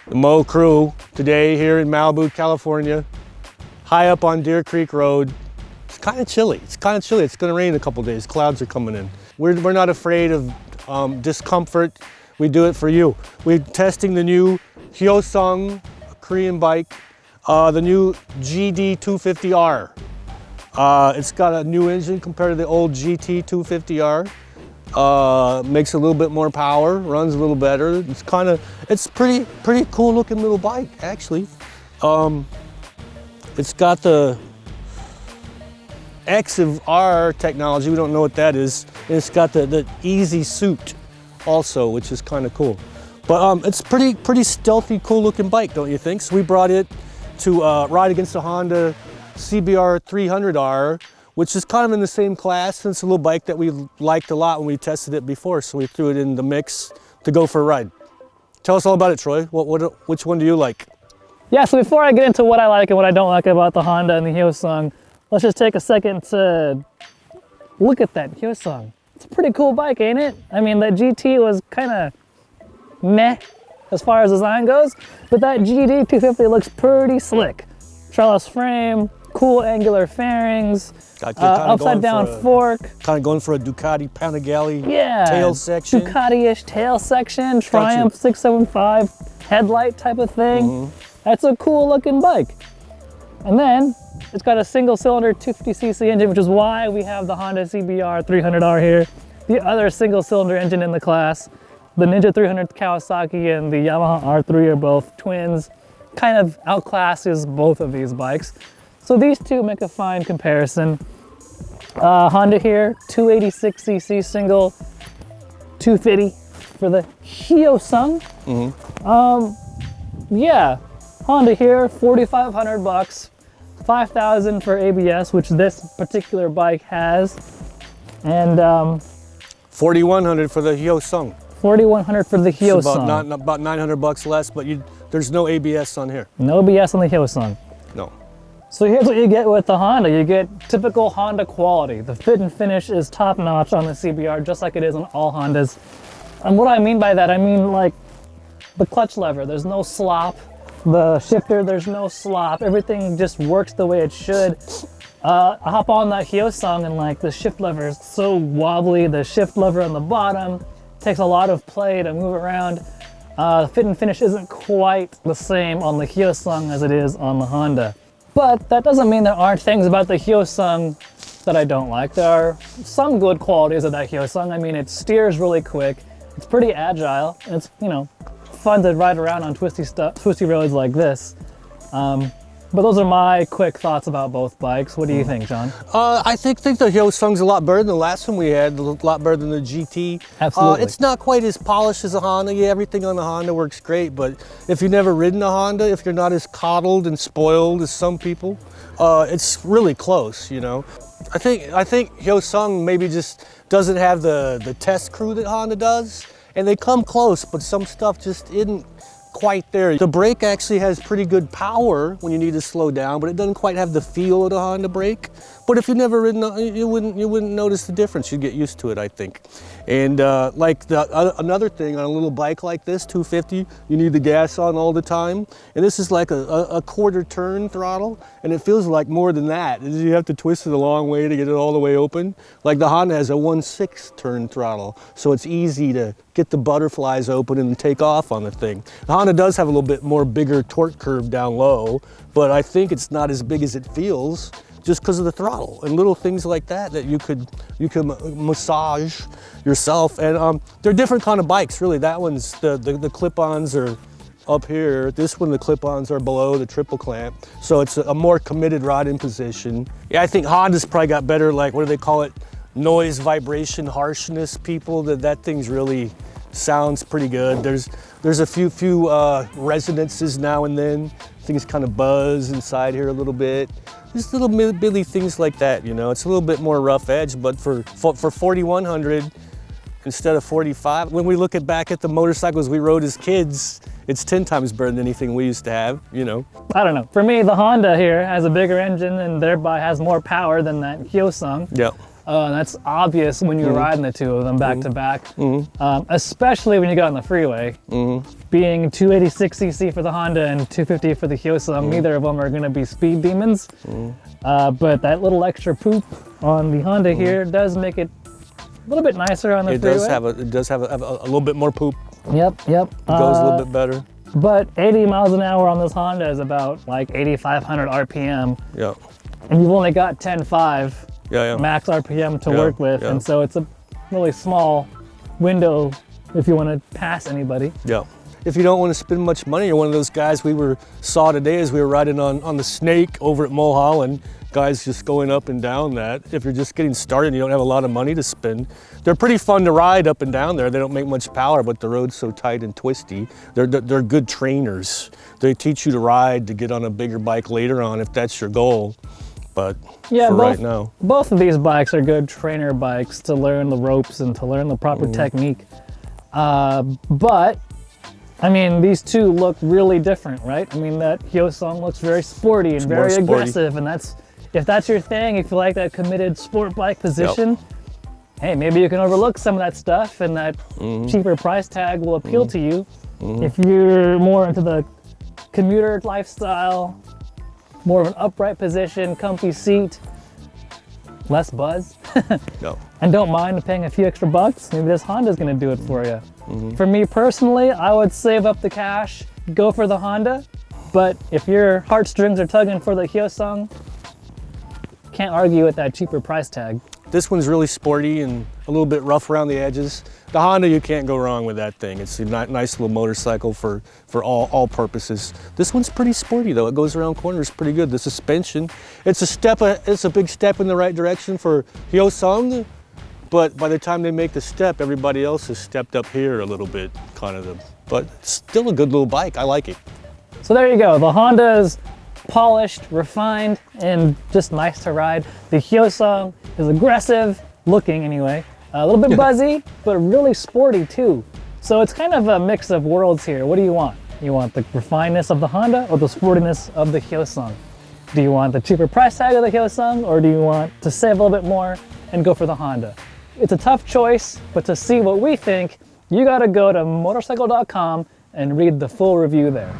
The Mo crew today here in Malibu, California, high up on Deer Creek Road. It's kind of chilly. It's going to rain in a couple days. Clouds are coming in. We're not afraid of discomfort. We do it for you. We're testing the new Hyosung Korean bike, the new GD250R. It's got a new engine compared to the old GT250R. Makes a little bit more power, runs a little better. It's pretty cool looking little bike actually. It's got the X of R technology. We don't know what that is. And it's got the easy suit also, which is kind of cool. But it's pretty stealthy, cool looking bike, don't you think? So we brought it to ride against the Honda CBR300R, which is kind of in the same class, and it's a little bike that we liked a lot when we tested it before, so we threw it in the mix to go for a ride. Tell us all about it, Troy. Which one do you like? Yeah, so before I get into what I like and what I don't like about the Honda and the Hyosung, let's just take a second to look at that Hyosung. It's a pretty cool bike, ain't it? I mean, that GT was kind of meh as far as design goes, but that GD250 looks pretty slick. Trellis frame, cool angular fairings, upside down fork. Kind of going for a Ducati Panigale tail section. Ducati-ish tail section, Triumph 675 headlight type of thing. That's a cool looking bike. And then it's got a single cylinder 250cc engine, which is why we have the Honda CBR300R here. The other single cylinder engine in the class. The Ninja 300 Kawasaki and the Yamaha R3 are both twins. Kind of outclasses both of these bikes. So these two make a fine comparison. Honda here, 286cc single, 250 for the Hyosung. Yeah, Honda here, 4,500 bucks, 5,000 for ABS, which this particular bike has, and 4,100 for the Hyosung. 4,100 for the Hyosung. It's about 900 bucks less, but there's no ABS on here. No ABS on the Hyosung. No. So here's what you get with the Honda. You get typical Honda quality. The fit and finish is top notch on the CBR, just like it is on all Hondas. And what I mean by that, I mean like the clutch lever, there's no slop. The shifter, there's no slop. Everything just works the way it should. I hop on that Hyosung and like the shift lever is so wobbly. The shift lever on the bottom takes a lot of play to move around. The fit and finish isn't quite the same on the Hyosung as it is on the Honda. But that doesn't mean there aren't things about the Hyosung that I don't like. There are some good qualities of that Hyosung. I mean, it steers really quick. It's pretty agile. And it's, you know, fun to ride around on twisty roads like this. But those are my quick thoughts about both bikes. What do you think, John? I think the Hyosung's a lot better than the last one we had, a lot better than the GT. Absolutely. It's not quite as polished as a Honda. Yeah, everything on the Honda works great, but if you've never ridden a Honda, if you're not as coddled and spoiled as some people, it's really close, you know. I think Hyosung maybe just doesn't have the test crew that Honda does, and they come close, but some stuff just isn't quite there. The brake actually has pretty good power when you need to slow down, but it doesn't quite have the feel of the Honda brake. But if you've never ridden, you wouldn't notice the difference. You'd get used to it, I think. And like another thing on a little bike like this, 250, you need the gas on all the time. And this is like a quarter turn throttle, and it feels like more than that. You have to twist it a long way to get it all the way open. Like the Honda has a 1/6 turn throttle, so it's easy to get the butterflies open and take off on the thing. The Honda does have a little bit more bigger torque curve down low, but I think it's not as big as it feels just because of the throttle and little things like that you could massage yourself. And they're different kind of bikes, really. That one's the clip-ons are up here. This one, the clip-ons are below the triple clamp, so it's a more committed riding position. Yeah, I think Honda's probably got better, like, what do they call it? Noise, vibration, harshness, people. That thing's really sounds pretty good. There's a few resonances now and then. Things kind of buzz inside here a little bit. Just little bitty things like that, you know. It's a little bit more rough edge, but for 4,100 instead of 45, when we look back at the motorcycles we rode as kids, it's 10 times better than anything we used to have, you know. I don't know. For me, the Honda here has a bigger engine and thereby has more power than that Hyosung. Yeah. That's obvious when you're riding the two of them back to back, especially when you get on the freeway. Being 286cc for the Honda and 250 for the Hyosung, neither of them are going to be speed demons. But that little extra poop on the Honda here does make it a little bit nicer on the freeway. It does have a little bit more poop. Yep. It goes a little bit better. But 80 miles an hour on this Honda is about like 8,500 RPM. Yeah. And you've only got 10.5 max RPM to work with. And so it's a really small window if you want to pass anybody. Yeah. If you don't want to spend much money, you're one of those guys we saw today as we were riding on the Snake over at Mulholland. Guys just going up and down that. If you're just getting started and you don't have a lot of money to spend, they're pretty fun to ride up and down there. They don't make much power, but the road's so tight and twisty. They're good trainers. They teach you to ride to get on a bigger bike later on if that's your goal. But for right now. Both of these bikes are good trainer bikes to learn the ropes and to learn the proper technique. But I mean, these two look really different, right? I mean, that Hyosung looks very sporty and very aggressive, and if that's your thing, if you like that committed sport bike position, hey, maybe you can overlook some of that stuff, and that cheaper price tag will appeal to you. If you're more into the commuter lifestyle, more of an upright position, comfy seat, less buzz, and don't mind paying a few extra bucks, maybe this Honda's gonna do it for you. For me personally, I would save up the cash, go for the Honda, but if your heartstrings are tugging for the Hyosung, can't argue with that cheaper price tag. This one's really sporty and a little bit rough around the edges. The Honda, you can't go wrong with that thing. It's a nice little motorcycle for all purposes. This one's pretty sporty though. It goes around corners pretty good. The suspension, it's a big step in the right direction for Hyosung, but by the time they make the step, everybody else has stepped up here a little bit, but it's still a good little bike. I like it. So there you go. The Honda is polished, refined, and just nice to ride. The Hyosung is aggressive looking anyway. A little bit buzzy, but really sporty too. So it's kind of a mix of worlds here. What do you want? You want the refinedness of the Honda or the sportiness of the Hyosung? Do you want the cheaper price tag of the Hyosung, or do you want to save a little bit more and go for the Honda? It's a tough choice, but to see what we think, you gotta go to Motorcycle.com and read the full review there.